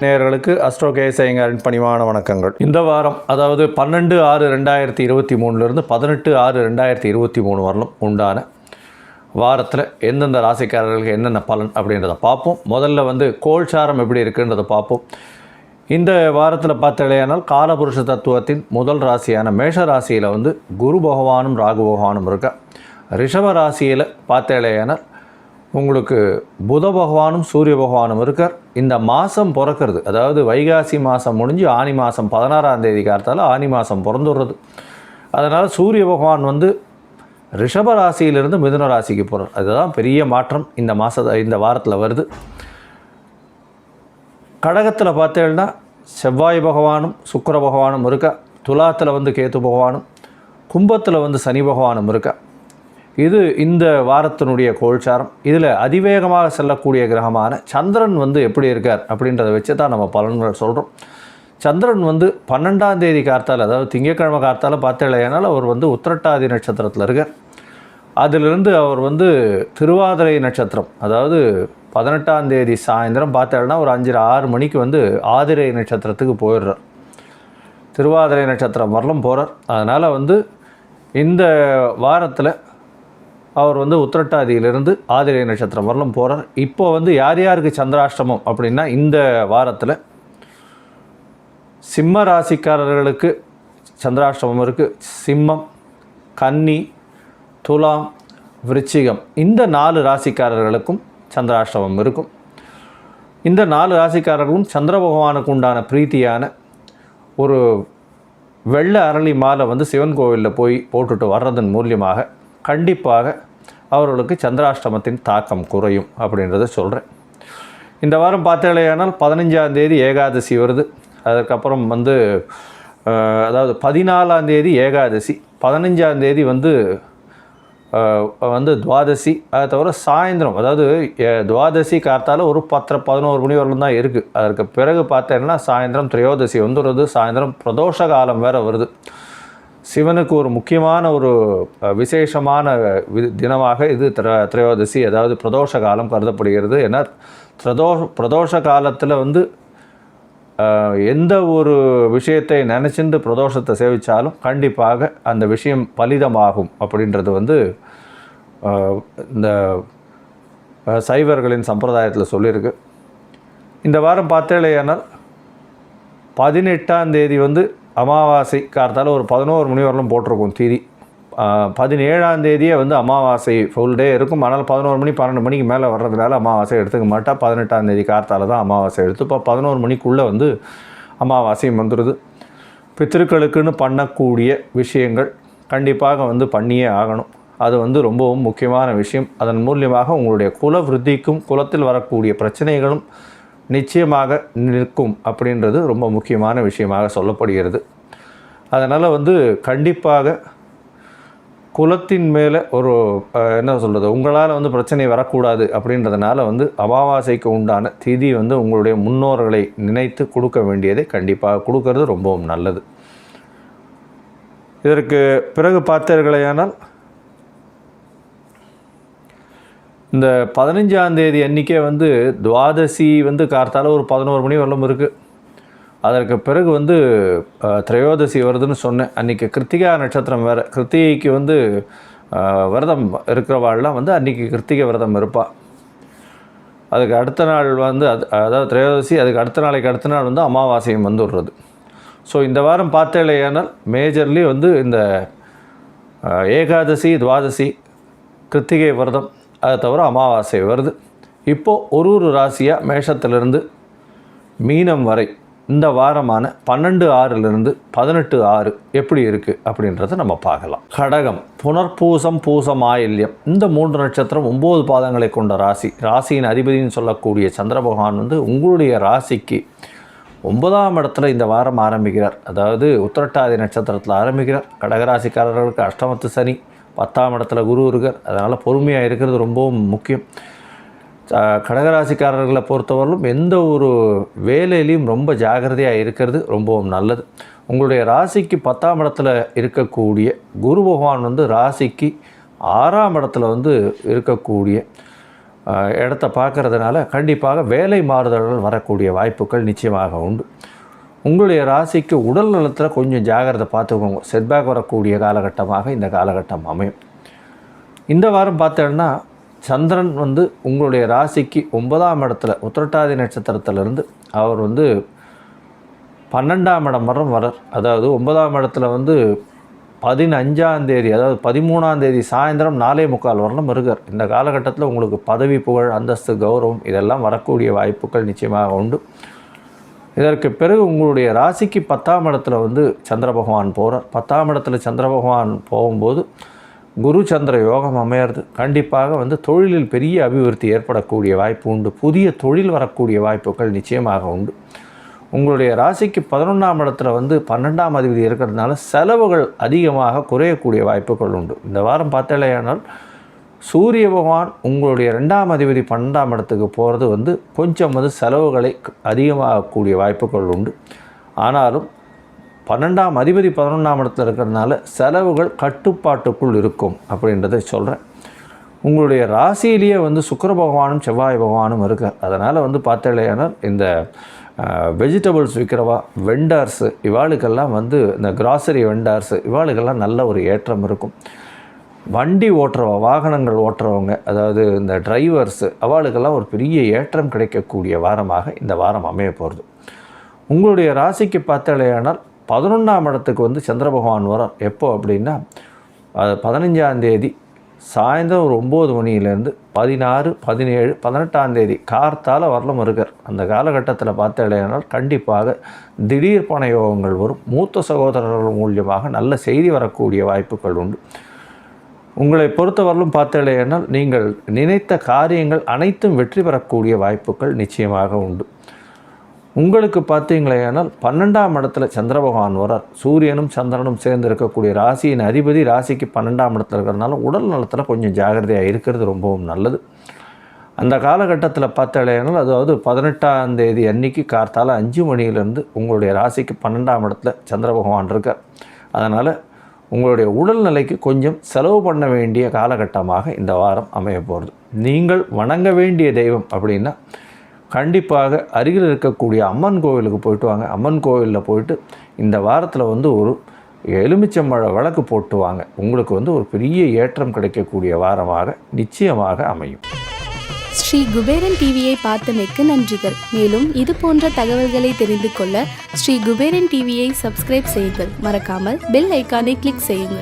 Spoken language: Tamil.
நேயர்களுக்கு அஸ்ட்ரோ கேஎஸ் ஐயங்காரின் பணிவான வணக்கங்கள். இந்த வாரம், அதாவது 12/6/2023 18/6/2023 வரலும் உண்டான வாரத்தில் எந்தெந்த ராசிக்காரர்களுக்கு என்னென்ன பலன் அப்படின்றத பார்ப்போம். முதல்ல கோல்சாரம் எப்படி இருக்குன்றதை பார்ப்போம். இந்த வாரத்தில் பார்த்தாலேயானால் காலபுருஷ தத்துவத்தின் முதல் ராசியான மேஷ ராசியில் குரு பகவானும் ராகு பகவானும் இருக்கா. ரிஷப ராசியில் பார்த்தாலேயானால் உங்களுக்கு புத பகவானும் சூரிய பகவானும் இருக்கார். இந்த மாதம் பிறக்கிறது, அதாவது வைகாசி மாதம் முடிஞ்சு ஆனி மாதம் 16ஆம் தேதி காலத்தால் ஆனி மாதம் பிறந்துடுறது. அதனால் சூரிய பகவான் ரிஷப ராசியிலிருந்து மிதுன ராசிக்கு போகிறார். அதுதான் பெரிய மாற்றம் இந்த வாரத்தில் வருது. கடகத்தில் பார்த்தேன்னா செவ்வாய் பகவானும் சுக்கிர பகவானும் இருக்கா. துலாத்தில் கேத்து பகவானும், கும்பத்தில் சனி பகவானும் இருக்கா. இது இந்த வாரத்தினுடைய கோல்சாரம். இதில் அதிவேகமாக செல்லக்கூடிய கிரகமான சந்திரன் எப்படி இருக்கார் அப்படின்றத வச்சு தான் நம்ம பலன்கள் சொல்கிறோம். சந்திரன் 12ஆம் தேதி கார்த்தால், அதாவது திங்கட்கிழமை கார்த்தால் பார்த்தேனால் அவர் உத்திரட்டாதி நட்சத்திரத்தில் இருக்கார். அதிலிருந்து அவர் திருவாதிரை நட்சத்திரம், அதாவது 18ஆம் தேதி சாயந்தரம் பார்த்தேன்னா ஒரு 5-6 மணிக்கு ஆதிரை நட்சத்திரத்துக்கு போயிடுறார். திருவாதிரை நட்சத்திரம் வரலும் போகிறார். அதனால் இந்த வாரத்தில் அவர் உத்திரட்டாதியிலிருந்து ஆதிரை நட்சத்திரம் வரலும் போகிறார். இப்போ யார் யாருக்கு சந்திராஷ்டமம் அப்படின்னா, இந்த வாரத்தில் சிம்ம ராசிக்காரர்களுக்கு சந்திராஷ்டமம் இருக்குது. சிம்மம், கன்னி, துலாம், விருச்சிகம், இந்த 4 ராசிக்காரர்களுக்கும் சந்திராஷ்டமம் இருக்கும். இந்த 4 ராசிக்காரர்களும் சந்திர பகவானுக்கு உண்டான பிரீத்தியான ஒரு வெள்ளை அரளி மாலை சிவன் கோவிலில் போய் போட்டுட்டு வர்றதன் மூலியமாக கண்டிப்பாக அவர்களுக்கு சந்திராஷ்டமத்தின் தாக்கம் குறையும் அப்படின்றத சொல்கிறேன். இந்த வாரம் பார்த்தேனால் 15ஆம் தேதி ஏகாதசி வருது. அதுக்கப்புறம் அதாவது 14ஆம் தேதி ஏகாதசி, 15ஆம் தேதி துவாதசி. அதை தவிர சாயந்தரம், அதாவது துவாதசி கார்த்தால் ஒரு 10-11 மணி வரலும் தான் இருக்குது. அதற்கு பிறகு பார்த்தேன்னா சாயந்தரம் திரையோதசி வந்துடுறது. சாயந்தரம் பிரதோஷ காலம் வேறு வருது. சிவனுக்கு ஒரு முக்கியமான ஒரு விசேஷமான தினமாக இது திரையோதசி, அதாவது பிரதோஷ காலம் கருதப்படுகிறது. ஏன்னா பிரதோஷ காலத்தில் எந்த ஒரு விஷயத்தை நினச்சிட்டு பிரதோஷத்தை சேவித்தாலும் கண்டிப்பாக அந்த விஷயம் பலிதமாகும் அப்படின்றது இந்த சைவர்களின் சம்பிரதாயத்தில் சொல்லியிருக்கு. இந்த வாரம் பார்த்தேனால் 18ஆம் தேதி அமாவாசை கார்த்தால் ஒரு 11 மணி வரலும் போட்டிருக்கும் தீதி. 17ஆம் தேதியே அமாவாசை ஃபுல் டே இருக்கும். ஆனால் 11 மணி 12 மணிக்கு மேலே வர்றதுனால அமாவாசை எடுத்துக்க மாட்டா. 18ஆம் தேதி கார்த்தால் தான் அமாவாசை எடுத்து, இப்போ 11 மணிக்குள்ளே அமாவாசையும் வந்துடுது. பித்திருக்களுக்குன்னு பண்ணக்கூடிய விஷயங்கள் கண்டிப்பாக பண்ணியே ஆகணும். அது ரொம்பவும் முக்கியமான விஷயம். அதன் மூலியமாக உங்களுடைய குல விருத்திக்கும் குலத்தில் வரக்கூடிய பிரச்சனைகளும் நிச்சயமாக நிற்கும் அப்படின்றது ரொம்ப முக்கியமான விஷயமாக சொல்லப்படுகிறது. அதனால் கண்டிப்பாக குலத்தின் மேலே ஒரு என்ன சொல்கிறது, உங்களால் பிரச்சனை வரக்கூடாது அப்படின்றதுனால அமாவாசைக்கு உண்டான திதி உங்களுடைய முன்னோர்களை நினைத்து கொடுக்க வேண்டியதை கண்டிப்பாக கொடுக்கறது ரொம்பவும் நல்லது. இதற்கு பிறகு பார்த்தீர்களேயானால் இந்த 15ஆம் தேதி அன்றைக்கே துவாதசி கார்த்தால ஒரு 11 மணி வரலும் இருக்குது. அதற்கு பிறகு திரையோதசி வருதுன்னு சொன்னேன். அன்றைக்கி கிருத்திகா நட்சத்திரம் வேறு. கிருத்திகைக்கு விரதம் இருக்கிறவாள்லாம் அன்றைக்கி கிருத்திகை விரதம் இருப்பாள். அதுக்கு அடுத்த நாள் அதாவது திரையோதசி, அதுக்கு அடுத்த நாள் அமாவாசையும் வந்துடுறது. ஸோ இந்த வாரம் பார்த்தேலையானால் மேஜர்லி இந்த ஏகாதசி, துவாதசி, கிருத்திகை விரதம், அதை தவிர அமாவாசை வருது. இப்போது ஒரு ராசியாக மேஷத்திலிருந்து மீனம் வரை இந்த வாரமான 12/6 18/6 எப்படி இருக்குது அப்படின்றத நம்ம பார்க்கலாம். கடகம், புனர்பூசம், பூசம், ஆயில்யம், இந்த 3 நட்சத்திரம் 9 பாதங்களை கொண்ட ராசி. ராசியின் அதிபதினு சொல்லக்கூடிய சந்திர பகவான் உங்களுடைய ராசிக்கு 9ஆம் இடத்துல இந்த வாரம் ஆரம்பிக்கிறார். அதாவது உத்திரட்டாதி நட்சத்திரத்தில் ஆரம்பிக்கிறார். கடகராசிக்காரர்களுக்கு அஷ்டமத்து சனி, 10ஆம் இடத்துல குரு இருக்கார். அதனால் பொறுமையாக இருக்கிறது ரொம்பவும் முக்கியம். கடகராசிக்காரர்களை பொறுத்தவரையிலும் எந்த ஒரு வேலையிலையும் ரொம்ப ஜாகிரதையாக இருக்கிறது ரொம்பவும் நல்லது. உங்களுடைய ராசிக்கு 10ஆம் இடத்துல இருக்கக்கூடிய குரு பகவான் ராசிக்கு 6ஆம் இடத்துல வந்து இருக்கக்கூடிய இடத்த பார்க்கறதுனால கண்டிப்பாக வேலை மாறுதல்கள் வரக்கூடிய வாய்ப்புகள் நிச்சயமாக உண்டு. உங்களுடைய ராசிக்கு உடல் நலத்தில் கொஞ்சம் ஜாகிரதை பார்த்துக்கோங்க. செட்பேக் வரக்கூடிய காலகட்டமாக இந்த காலகட்டம் அமையும். இந்த வாரம் பார்த்தோன்னா சந்திரன் வந்து உங்களுடைய ராசிக்கு 9ஆம் இடத்துல உத்திரட்டாதி நட்சத்திரத்திலிருந்து அவர் வந்து 12ஆம் இடம் வரார். அதாவது 9ஆம் இடத்துல வந்து 15ஆம் தேதி, அதாவது 13ஆம் தேதி சாயந்தரம் 4:45 வரலும் இருக்கார். இந்த காலகட்டத்தில் உங்களுக்கு பதவி, புகழ், அந்தஸ்து, கௌரவம் இதெல்லாம் வரக்கூடிய வாய்ப்புகள் நிச்சயமாக உண்டு. இதற்கு பிறகு உங்களுடைய ராசிக்கு 10ஆம் இடத்துல வந்து சந்திர பகவான் போகிறார். 10ஆம் இடத்துல சந்திர பகவான் போகும்போது குரு சந்திர யோகம் அமையிறது. கண்டிப்பாக வந்து தொழிலில் பெரிய அபிவிருத்தி ஏற்படக்கூடிய வாய்ப்பு உண்டு. புதிய தொழில் வரக்கூடிய வாய்ப்புகள் நிச்சயமாக உண்டு. உங்களுடைய ராசிக்கு 11ஆம் இடத்துல வந்து 12ஆம் அதிபதி இருக்கிறதுனால செலவுகள் அதிகமாக குறையக்கூடிய வாய்ப்புகள் உண்டு. இந்த வாரம் பார்த்தாலேயானால் சூரிய பகவான் உங்களுடைய 2ஆம் அதிபதி 12ஆம் இடத்துக்கு போகிறது வந்து கொஞ்சம் வந்து செலவுகளை அதிகமாகக்கூடிய வாய்ப்புகள் உண்டு. ஆனாலும் 12ஆம் அதிபதி 11ஆம் இடத்துல இருக்கிறதுனால செலவுகள் கட்டுப்பாட்டுக்குள் இருக்கும் அப்படின்றத சொல்கிறேன். உங்களுடைய ராசியிலேயே வந்து சுக்கிர பகவானும் செவ்வாய் பகவானும் இருக்கார். அதனால் வந்து பார்த்தாலேயானால் இந்த வெஜிடபிள்ஸ் விற்கிறவா, வெண்டர்ஸு, இவாளுக்கெல்லாம் வந்து இந்த கிராசரி வெண்டர்ஸு இவாளுக்கெல்லாம் நல்ல ஒரு ஏற்றம் இருக்கும். வண்டி ஓட்டுறவா, வாகனங்கள் ஓட்டுறவங்க, அதாவது இந்த டிரைவர்ஸு அவளுக்கெல்லாம் ஒரு பெரிய ஏற்றம் கிடைக்கக்கூடிய வாரமாக இந்த வாரம் அமைய போகிறது. உங்களுடைய ராசிக்கு பார்த்தாலேயானால் 11ஆம் இடத்துக்கு வந்து சந்திர பகவான் வரார். எப்போ அப்படின்னா 15ஆம் தேதி சாயந்தரம் ஒரு 9 மணியிலேருந்து 16, 17, 18ஆம் தேதி கார்த்தால வரலும் இருக்கார். அந்த காலகட்டத்தில் பார்த்தாலேயானால் கண்டிப்பாக திடீர் பண யோகங்கள் வரும். மூத்த சகோதரர்கள் மூலியமாக நல்ல செய்தி வரக்கூடிய வாய்ப்புகள் உண்டு. உங்களை பொறுத்தவரையிலும் பார்த்தாலேயானால் நீங்கள் நினைத்த காரியங்கள் அனைத்தும் வெற்றி பெறக்கூடிய வாய்ப்புகள் நிச்சயமாக உண்டு. உங்களுக்கு பார்த்தீங்களேனால் 12ஆம் இடத்துல சந்திர பகவான் வரார். சூரியனும் சந்திரனும் சேர்ந்து இருக்கக்கூடிய ராசியின் அதிபதி ராசிக்கு 12ஆம் இடத்துல இருக்கிறதுனால உடல் நலத்தில் கொஞ்சம் ஜாகிரதையாக இருக்கிறது ரொம்பவும் நல்லது. அந்த காலகட்டத்தில் பார்த்தாலேனால் அதாவது 18ஆம் தேதி அன்னைக்கு கார்த்தால 5 மணியிலேருந்து உங்களுடைய ராசிக்கு 12ஆம் இடத்துல சந்திர பகவான் இருக்கார். அதனால் உங்களுடைய உடல்நிலைக்கு கொஞ்சம் செலவு பண்ண வேண்டிய காலகட்டமாக இந்த வாரம் அமைய போகிறது. நீங்கள் வணங்க வேண்டிய தெய்வம் அப்படின்னா கண்டிப்பாக அருகில் இருக்கக்கூடிய அம்மன் கோவிலுக்கு போயிட்டு வாங்க. அம்மன் கோவிலில் போயிட்டு இந்த வாரத்தில் வந்து ஒரு எலுமிச்சம்பழ விளக்கு போட்டு வாங்க. உங்களுக்கு வந்து ஒரு பெரிய ஏற்றம் கிடைக்கக்கூடிய வாரமாக நிச்சயமாக அமையும். ஸ்ரீ குபேரன் டிவியை பார்த்தமைக்கு நன்றிகள். மேலும் இது போன்ற தகவல்களை தெரிந்து கொள்ள ஸ்ரீ குபேரன் டிவியை சப்ஸ்கிரைப் செய்யுங்கள். மறக்காமல் பெல் ஐக்கானை கிளிக் செய்யுங்கள்.